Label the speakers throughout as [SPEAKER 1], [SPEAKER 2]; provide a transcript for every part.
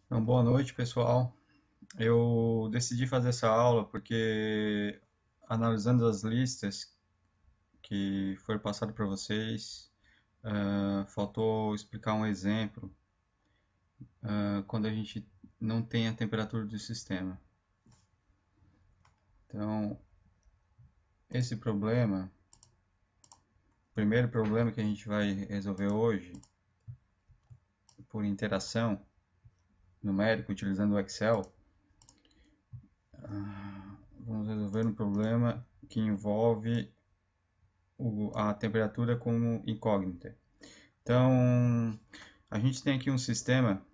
[SPEAKER 1] Então, boa noite, pessoal. Eu decidi fazer essa aula porque, analisando as listas que foram passadas para vocês, faltou explicar um exemplo, quando a gente não tem a temperatura do sistema. Então, esse problema, o primeiro problema que a gente vai resolver hoje, por interação numérica, utilizando o Excel, vamos resolver um problema que envolve a temperatura como incógnita. Então, a gente tem aqui um sistema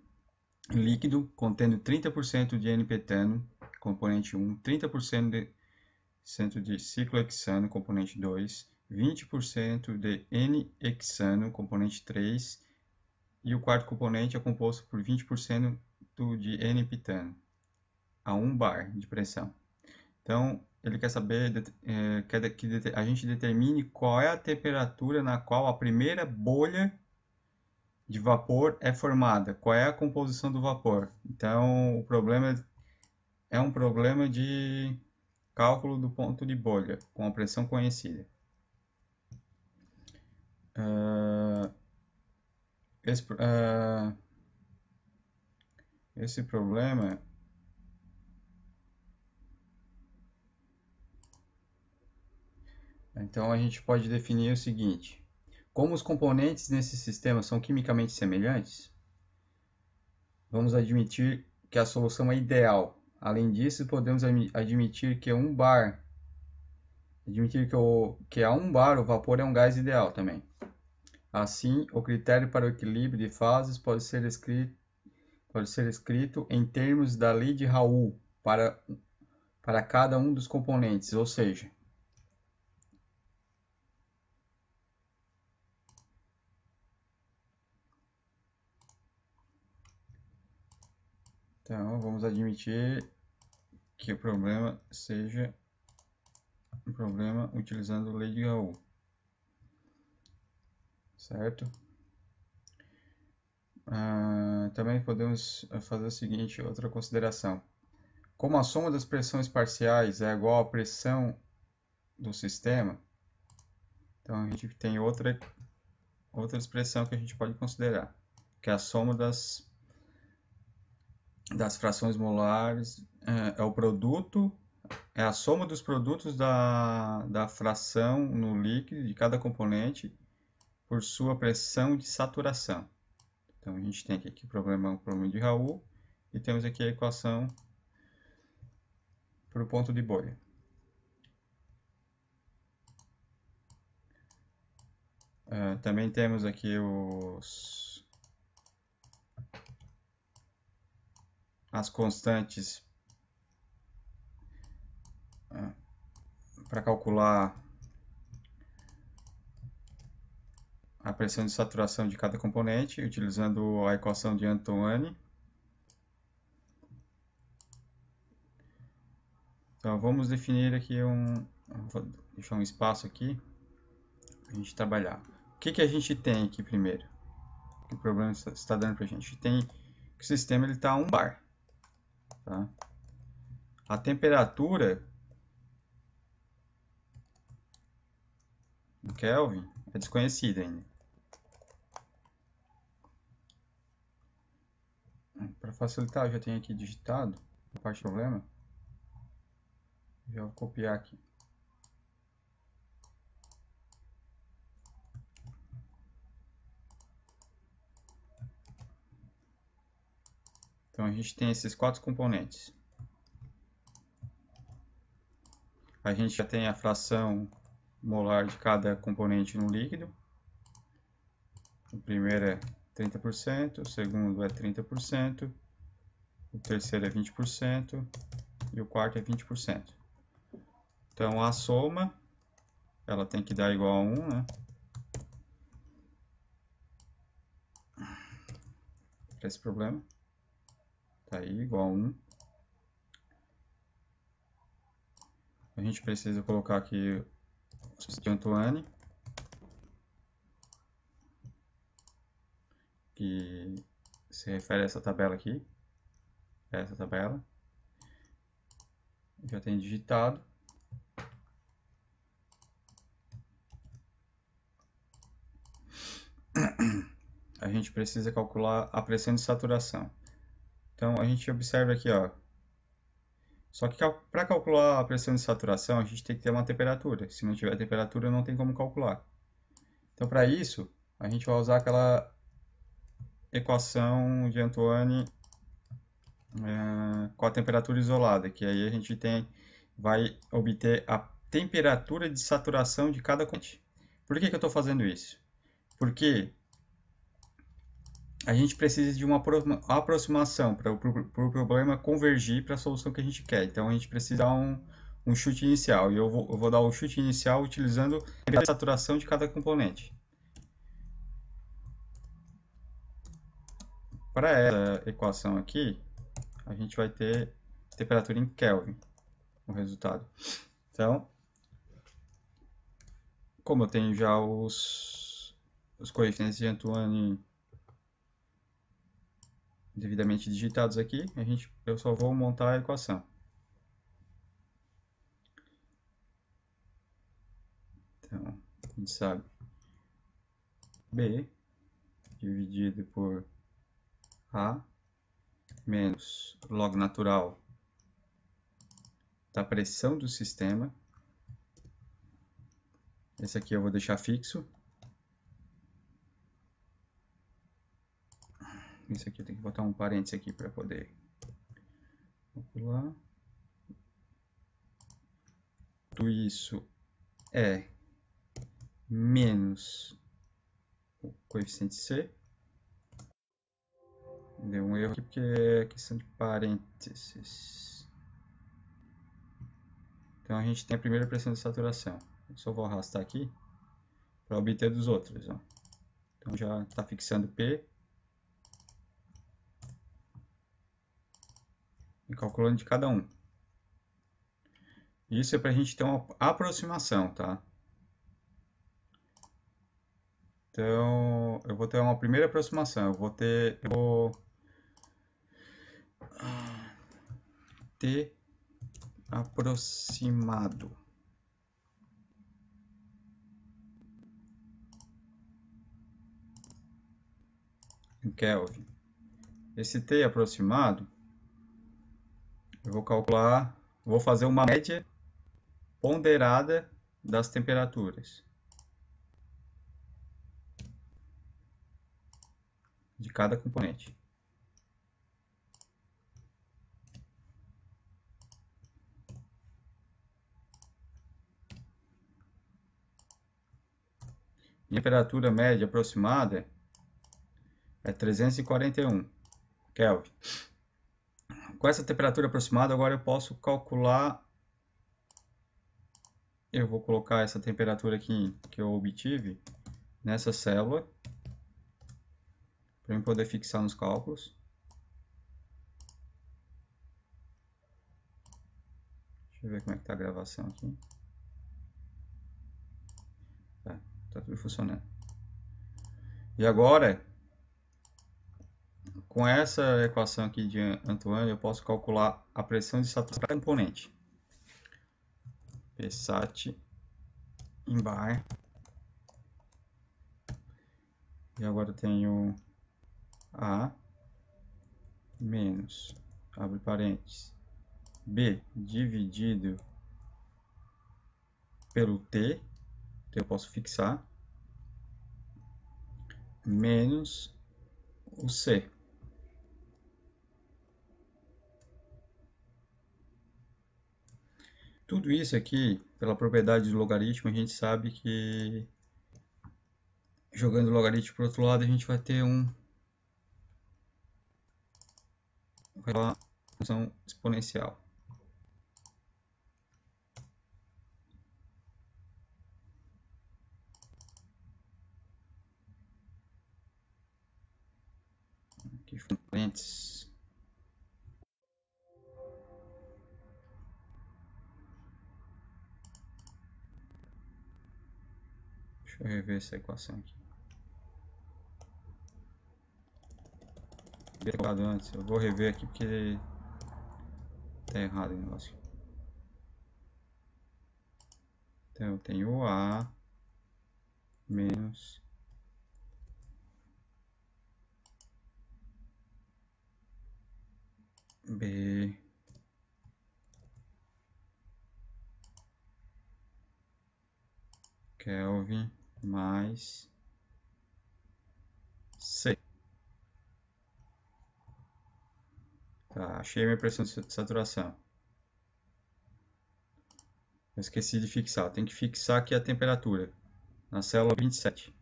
[SPEAKER 1] líquido contendo 30% de N-petano, componente 1, 30% de ciclohexano, componente 2, 20% de N-hexano, componente 3, e o quarto componente é composto por 20% de N-petano, a 1 bar de pressão. Então, ele quer saber, quer que a gente determine qual é a temperatura na qual a primeira bolha de vapor é formada, qual é a composição do vapor. Então, o problema é um problema de cálculo do ponto de bolha, com a pressão conhecida. Uh, esse, uh, esse problema, então a gente pode definir o seguinte: como os componentes nesse sistema são quimicamente semelhantes, vamos admitir que a solução é ideal. Além disso, podemos admitir que que a 1 bar o vapor é um gás ideal também. Assim, o critério para o equilíbrio de fases pode ser escrito em termos da lei de Raoult para cada um dos componentes, ou seja, então vamos admitir que o problema seja um problema utilizando a lei de Raoult, certo? Também podemos fazer o seguinte, outra consideração. Como a soma das pressões parciais é igual à pressão do sistema, então a gente tem outra expressão que a gente pode considerar, que é a soma das frações molares, é o produto, é a soma dos produtos da fração no líquido de cada componente por sua pressão de saturação. Então a gente tem aqui o problema de Raoult e temos aqui a equação para o ponto de bolha. Também temos aqui as constantes para calcular a pressão de saturação de cada componente, utilizando a equação de Antoine. Então vamos definir aqui vou deixar um espaço aqui para a gente trabalhar. O que a gente tem aqui primeiro? O problema está dando para a gente. Tem que o sistema está a 1 bar. Tá? A temperatura em Kelvin é desconhecida ainda. Para facilitar, eu já tenho aqui digitado a parte do problema. Já vou copiar aqui. Então a gente tem esses 4 componentes. A gente já tem a fração molar de cada componente no líquido. O primeiro é 30%, o segundo é 30%, o terceiro é 20% e o quarto é 20%. Então a soma, ela tem que dar igual a 1, né? Para esse problema. Tá aí, igual a 1. A gente precisa colocar aqui o de Antoine, que se refere a essa tabela aqui. essa tabela. Já tem digitado. A gente precisa calcular a pressão de saturação. Então a gente observa aqui, ó. Só que para calcular a pressão de saturação, a gente tem que ter uma temperatura. Se não tiver temperatura, não tem como calcular. Então, para isso, a gente vai usar aquela equação de Antoine com a temperatura isolada, que aí a gente vai obter a temperatura de saturação de cada componente. Por que eu estou fazendo isso? Porque a gente precisa de uma aproximação para o problema convergir para a solução que a gente quer. Então a gente precisa dar um chute inicial. E eu vou dar o chute inicial utilizando a saturação de cada componente. Para essa equação aqui, a gente vai ter temperatura em Kelvin, o resultado. Então, como eu tenho já os coeficientes de Antoine devidamente digitados aqui, eu só vou montar a equação. Então, a gente sabe B dividido por A menos log natural da pressão do sistema. Esse aqui eu vou deixar fixo. Isso aqui tem que botar um parênteses aqui para poder calcular. Tudo isso é menos o coeficiente C. Deu um erro aqui porque é questão de parênteses. Então a gente tem a primeira pressão de saturação. Eu só vou arrastar aqui para obter dos outros. Ó. Então já está fixando P. E calculando de cada um. Isso é para a gente ter uma aproximação, tá? Então, eu vou ter uma primeira aproximação. Eu vou ter aproximado. Em Kelvin. Esse T aproximado, eu vou calcular, vou fazer uma média ponderada das temperaturas de cada componente. Temperatura média aproximada é 341 Kelvin. Com essa temperatura aproximada, agora eu posso calcular. Eu vou colocar essa temperatura aqui que eu obtive nessa célula para eu poder fixar nos cálculos. Deixa eu ver como é que está a gravação aqui. Tá tudo funcionando. E agora, com essa equação aqui de Antoine, eu posso calcular a pressão de saturação para cada componente. Psat em bar. E agora eu tenho A menos, abre parênteses, B dividido pelo T, que eu posso fixar, menos o C. Tudo isso aqui, pela propriedade do logaritmo, a gente sabe que jogando o logaritmo para o outro lado, a gente vai ter uma função exponencial. Aqui parênteses. Deixa eu rever essa equação aqui. Antes. Eu vou rever aqui porque Tá errado o negócio. Então eu tenho A menos B Kelvin mais C. Tá, achei a minha pressão de saturação. Eu esqueci de fixar. Tem que fixar aqui a temperatura na célula 27.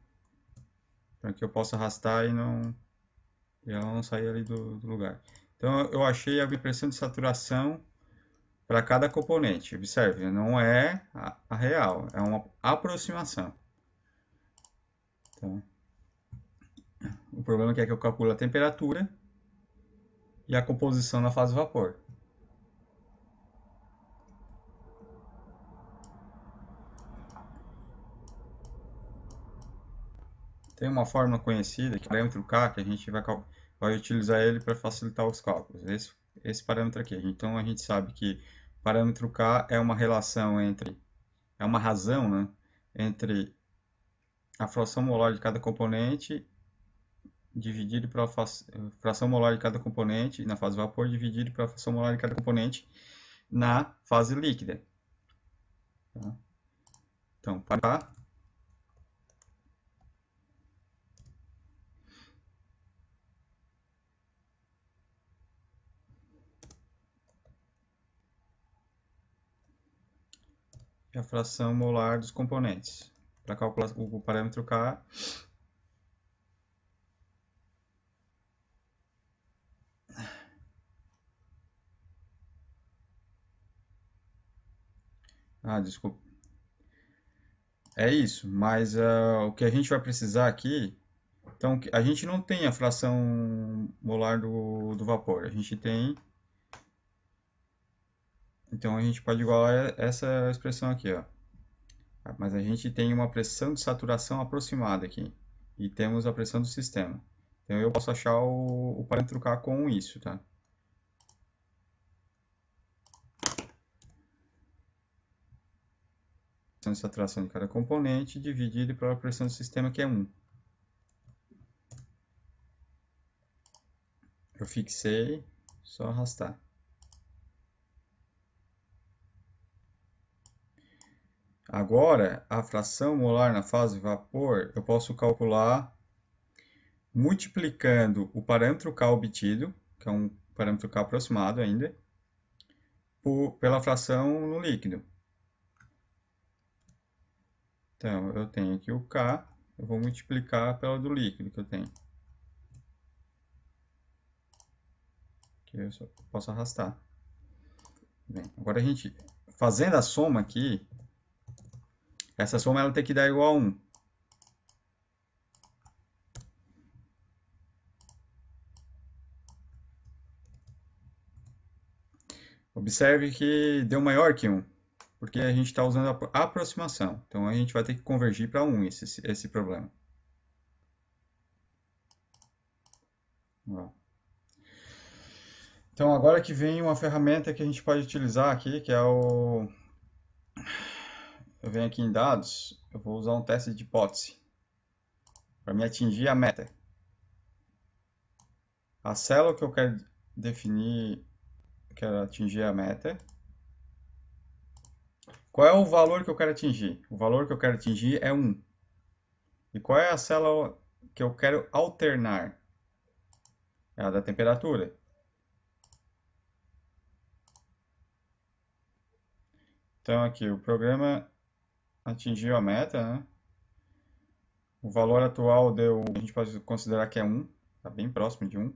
[SPEAKER 1] Para que eu possa arrastar e ela não sair ali do lugar. Então eu achei a minha pressão de saturação para cada componente. Observe, não é a real, é uma aproximação. Então, o problema é que eu calculo a temperatura e a composição na fase vapor. Tem uma fórmula conhecida, que é o parâmetro K, que a gente vai utilizar ele para facilitar os cálculos. Esse parâmetro aqui. Então a gente sabe que o parâmetro K é uma relação é uma razão, né, entre a fração molar de cada componente dividido pela fração molar de cada componente na fase vapor dividido pela fração molar de cada componente na fase líquida. Tá? Então, para a fração molar dos componentes. Para calcular o parâmetro K, desculpa. É isso, mas o que a gente vai precisar aqui, então a gente não tem a fração molar do vapor, a gente tem, então a gente pode igualar essa expressão aqui, ó. Mas a gente tem uma pressão de saturação aproximada aqui, e temos a pressão do sistema. Então eu posso achar o parâmetro K com isso, tá? Pressão de saturação de cada componente dividido pela pressão do sistema, que é 1. Eu fixei, só arrastar. Agora, a fração molar na fase vapor, eu posso calcular multiplicando o parâmetro K obtido, que é um parâmetro K aproximado ainda, pela fração no líquido. Então, eu tenho aqui o K, eu vou multiplicar pela do líquido que eu tenho. Que eu só posso arrastar. Bem, agora a gente, fazendo a soma aqui, essa soma ela tem que dar igual a 1. Observe que deu maior que 1, porque a gente está usando a aproximação. Então a gente vai ter que convergir para 1 esse problema. Então agora que vem uma ferramenta que a gente pode utilizar aqui, que é o... Eu venho aqui em dados, eu vou usar um teste de hipótese para me atingir a meta. A célula que eu quero definir, quero atingir a meta. Qual é o valor que eu quero atingir? O valor que eu quero atingir é 1. E qual é a célula que eu quero alternar? É a da temperatura. Então aqui o programa atingiu a meta, né? O valor atual deu, a gente pode considerar que é 1, está bem próximo de 1.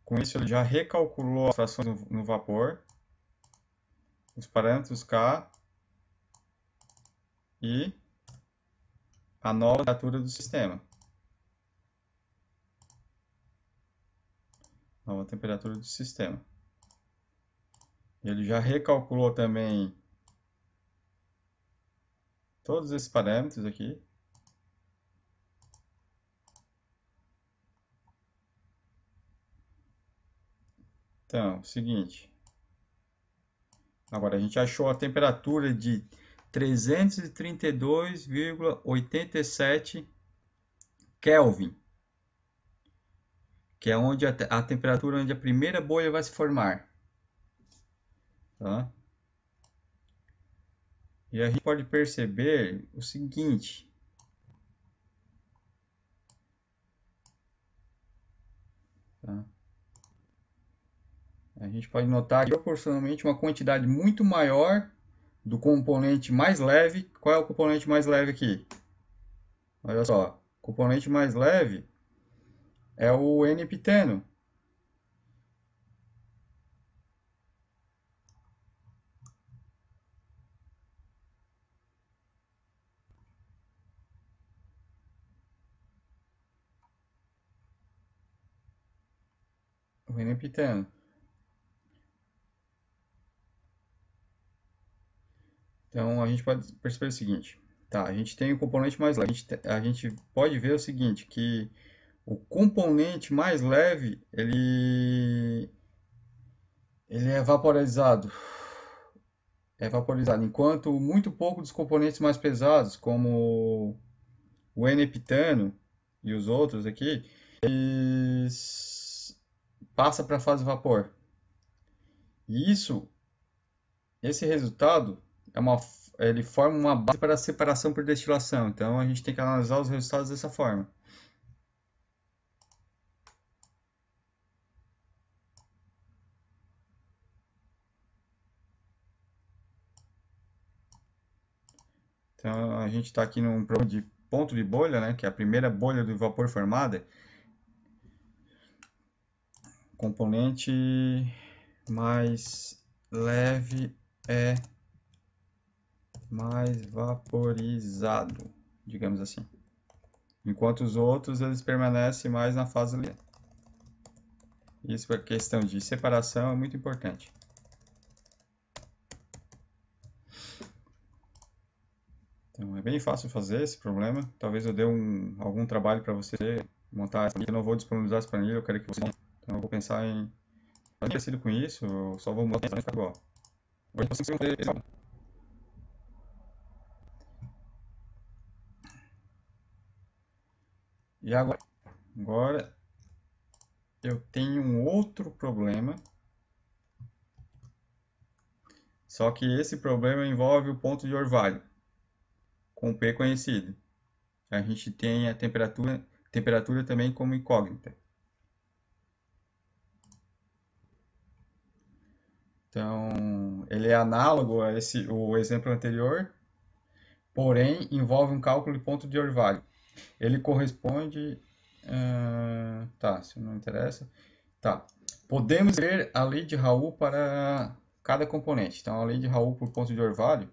[SPEAKER 1] Com isso ele já recalculou as frações no vapor, os parâmetros K e a nova temperatura do sistema. Nova temperatura do sistema. Ele já recalculou também todos esses parâmetros aqui. Então, seguinte. Agora a gente achou a temperatura de 332,87 Kelvin, que é onde a temperatura onde a primeira bolha vai se formar. Tá? E a gente pode perceber o seguinte. Tá? A gente pode notar que proporcionalmente uma quantidade muito maior do componente mais leve. Qual é o componente mais leve aqui? Olha só, o componente mais leve é o N-piteno. O N-piteno. Então a gente pode perceber o seguinte, tá? A gente tem o componente mais leve. A gente pode ver o seguinte, que o componente mais leve ele é vaporizado. É vaporizado, enquanto muito pouco dos componentes mais pesados, como o N-pitano e os outros aqui, eles passam para a fase vapor. E esse resultado ele forma uma base para a separação por destilação. Então a gente tem que analisar os resultados dessa forma. Então a gente está aqui num problema de ponto de bolha, né, que é a primeira bolha do vapor formada. Componente mais leve é mais vaporizado, digamos assim. Enquanto os outros eles permanecem mais na fase líquida. Isso é questão de separação, é muito importante. Então é bem fácil fazer esse problema. Talvez eu dê algum trabalho para você montar essa planilha. Eu não vou disponibilizar essa planilha, eu quero que você. Então eu vou pensar em parecido com isso, eu só vou mudar para igual. Hoje você fazer isso. E agora eu tenho um outro problema. Só que esse problema envolve o ponto de orvalho, com P conhecido. A gente tem a temperatura também como incógnita. Então, ele é análogo a o exemplo anterior, porém envolve um cálculo de ponto de orvalho. Ele corresponde... tá, isso não interessa. Tá. Podemos ver a lei de Raoult para cada componente. Então, a lei de Raoult por ponto de orvalho,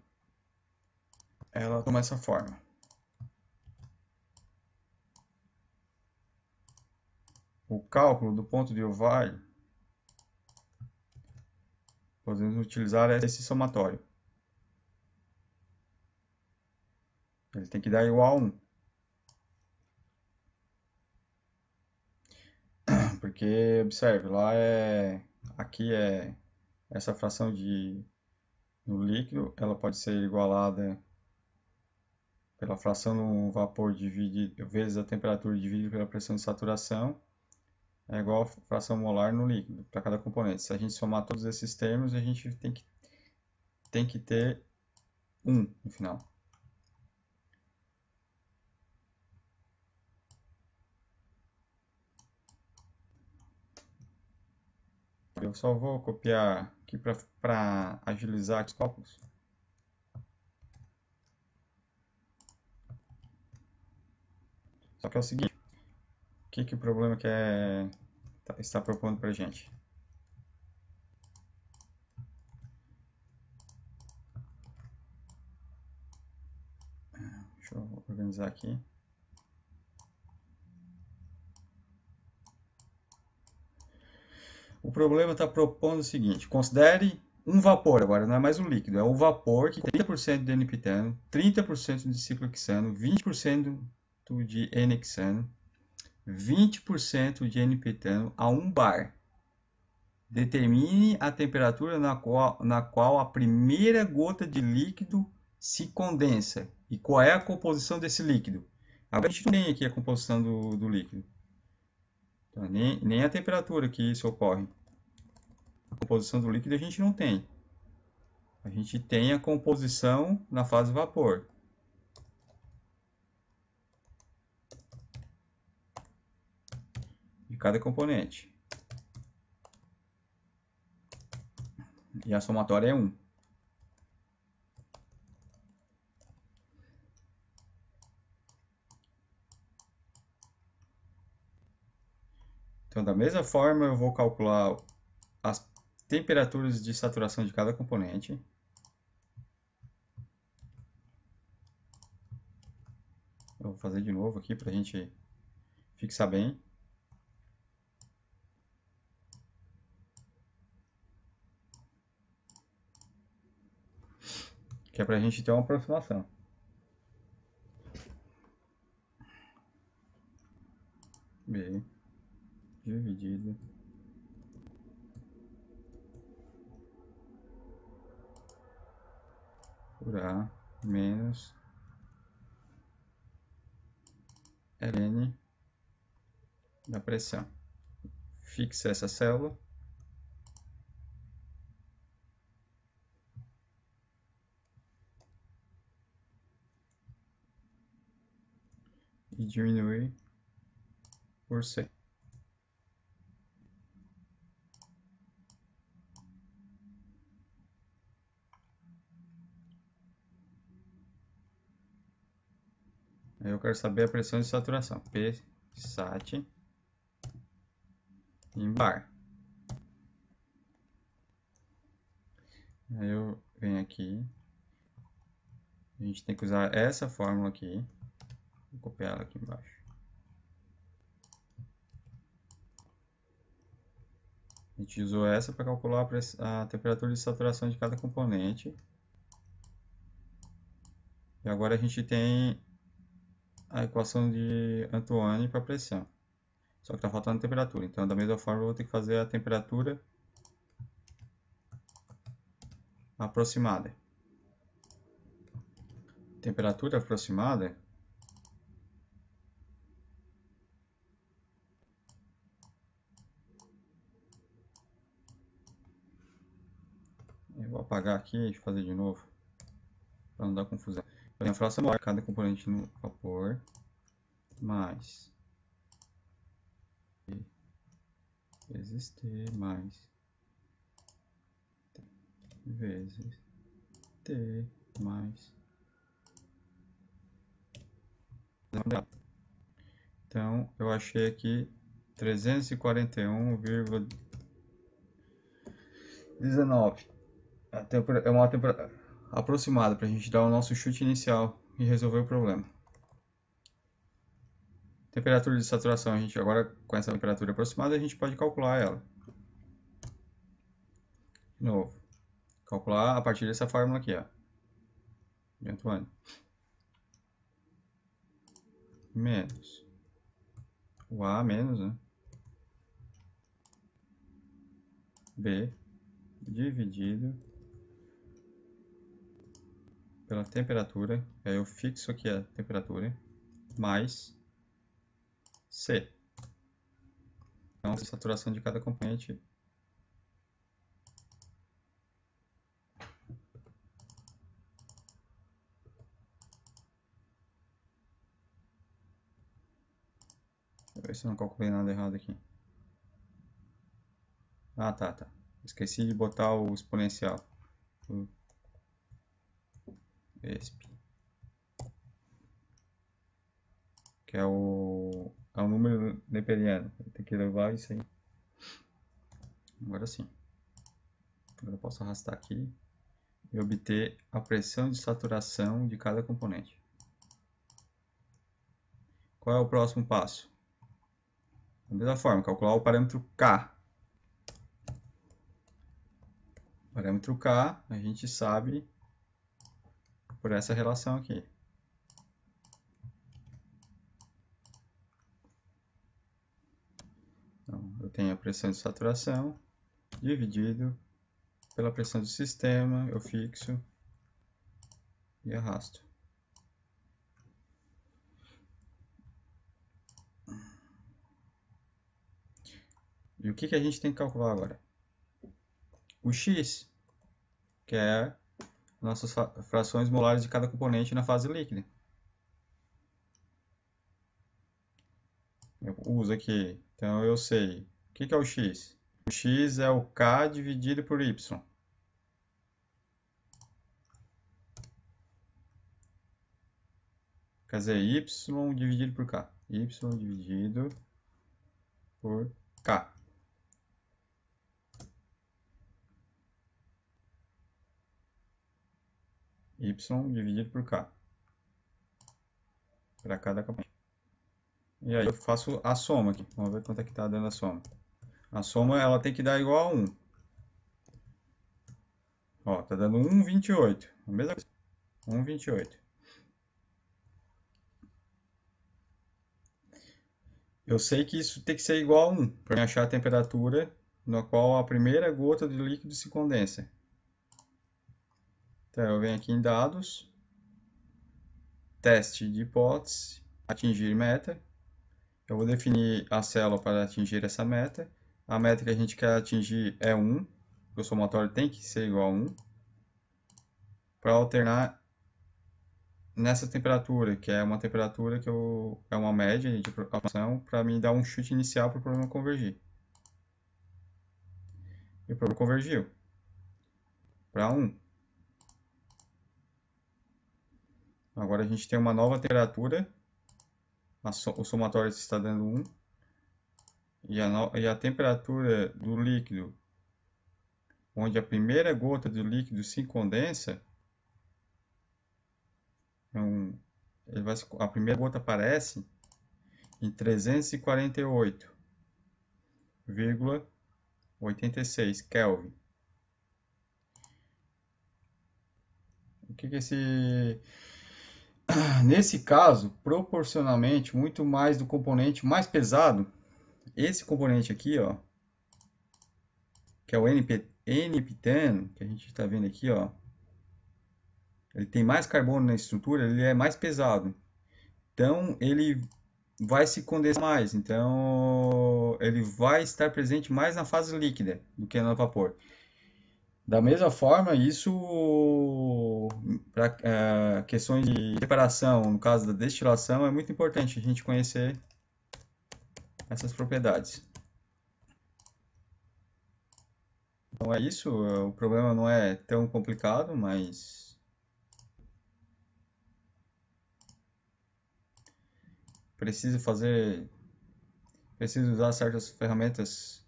[SPEAKER 1] ela toma essa forma. O cálculo do ponto de orvalho, podemos utilizar esse somatório. Ele tem que dar igual a 1. Porque, observe, aqui é essa fração no líquido, ela pode ser igualada pela fração no vapor vezes a temperatura dividido pela pressão de saturação, é igual a fração molar no líquido, para cada componente. Se a gente somar todos esses termos, a gente tem que ter 1 no final. Eu só vou copiar aqui para agilizar os cálculos. Só que é o seguinte, o que o problema está propondo para a gente? Deixa eu organizar aqui. O problema está propondo o seguinte, considere um vapor agora, não é mais um líquido, é um vapor que tem 30% de N-pitano, 30% de ciclohexano, 20% de N-hexano, 20% de N-pitano a 1 bar. Determine a temperatura na qual a primeira gota de líquido se condensa. E qual é a composição desse líquido? Agora a gente não tem aqui a composição do líquido. Então, nem a temperatura que isso ocorre. A composição do líquido a gente não tem. A gente tem a composição na fase vapor. De cada componente. E a somatória é 1. Então, da mesma forma, eu vou calcular as temperaturas de saturação de cada componente. Eu vou fazer de novo aqui para a gente fixar bem. Que é para a gente ter uma aproximação. B dividido por A menos ln da pressão. Fixa essa célula. E diminui por C. Aí eu quero saber a pressão de saturação. P sat em bar. Aí eu venho aqui. A gente tem que usar essa fórmula aqui. Vou copiar ela aqui embaixo. A gente usou essa para calcular a temperatura de saturação de cada componente. E agora a gente tem a equação de Antoine para pressão. Só que está faltando temperatura. Então, da mesma forma, eu vou ter que fazer a temperatura aproximada. Temperatura aproximada eu vou apagar aqui e fazer de novo para não dar confusão. Eu tenho a fração molar, cada componente no vapor, mais T vezes T mais T vezes T mais. Então, eu achei aqui 341,19. É uma temperatura aproximada para a gente dar o nosso chute inicial e resolver o problema. Temperatura de saturação, a gente agora com essa temperatura aproximada a gente pode calcular ela. De novo, calcular a partir dessa fórmula aqui, ó. De Antoine. Menos o A menos, né? B dividido pela temperatura, aí eu fixo aqui a temperatura, mais C. Então, a saturação de cada componente. Deixa eu ver se eu não calculei nada errado aqui. Ah, tá. Esqueci de botar o exponencial. O ESP. Que é o número neperiano. Tem que levar isso aí. Agora sim. Agora eu posso arrastar aqui e obter a pressão de saturação de cada componente. Qual é o próximo passo? Da mesma forma, calcular o parâmetro K. O parâmetro K a gente sabe por essa relação aqui. Então, eu tenho a pressão de saturação dividido pela pressão do sistema, eu fixo e arrasto. E o que a gente tem que calcular agora? O x, que é nossas frações molares de cada componente na fase líquida. Eu uso aqui, então eu sei. O que é o x? O x é o K dividido por Y. Quer dizer, Y dividido por K. Y dividido por K. Y dividido por K. Para cada componente. E aí eu faço a soma aqui. Vamos ver quanto é que está dando a soma. A soma ela tem que dar igual a 1. Ó, tá dando 1,28. A mesma coisa. 1,28. Eu sei que isso tem que ser igual a 1 para achar a temperatura na qual a primeira gota de líquido se condensa. Então eu venho aqui em dados, teste de hipótese, atingir meta. Eu vou definir a célula para atingir essa meta. A meta que a gente quer atingir é 1. O somatório tem que ser igual a 1. Para alternar nessa temperatura, que é uma temperatura que é uma média de aproximação, para me dar um chute inicial para o problema convergir. E o problema convergiu para 1. Agora a gente tem uma nova temperatura, o somatório está dando 1, e a temperatura do líquido, onde a primeira gota do líquido se condensa, a primeira gota aparece em 348,86 Kelvin. O que é esse... Nesse caso, proporcionalmente, muito mais do componente mais pesado, esse componente aqui, ó, que é o N-piteno, que a gente está vendo aqui, ó, ele tem mais carbono na estrutura, ele é mais pesado. Então, ele vai se condensar mais. Então, ele vai estar presente mais na fase líquida do que no vapor. Da mesma forma, isso para questões de separação, no caso da destilação, é muito importante a gente conhecer essas propriedades. Então é isso, o problema não é tão complicado, mas preciso usar certas ferramentas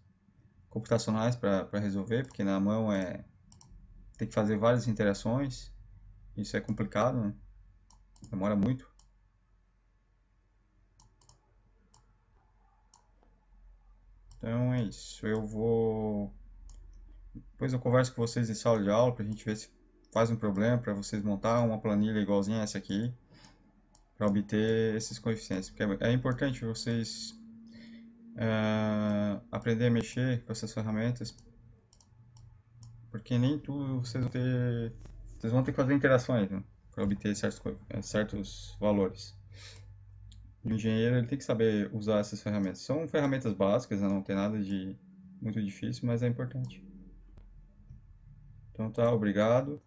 [SPEAKER 1] computacionais para resolver, porque na mão tem que fazer várias interações, isso é complicado, né? Demora muito. Então é isso, depois eu converso com vocês em sala de aula para a gente ver se faz um problema para vocês montar uma planilha igualzinha a essa aqui para obter esses coeficientes, porque é importante vocês aprender a mexer com essas ferramentas, porque nem tudo vocês vão ter que fazer interações, né, para obter certos valores. O engenheiro ele tem que saber usar essas ferramentas. São ferramentas básicas, né, não tem nada de muito difícil, mas é importante. Então tá, obrigado.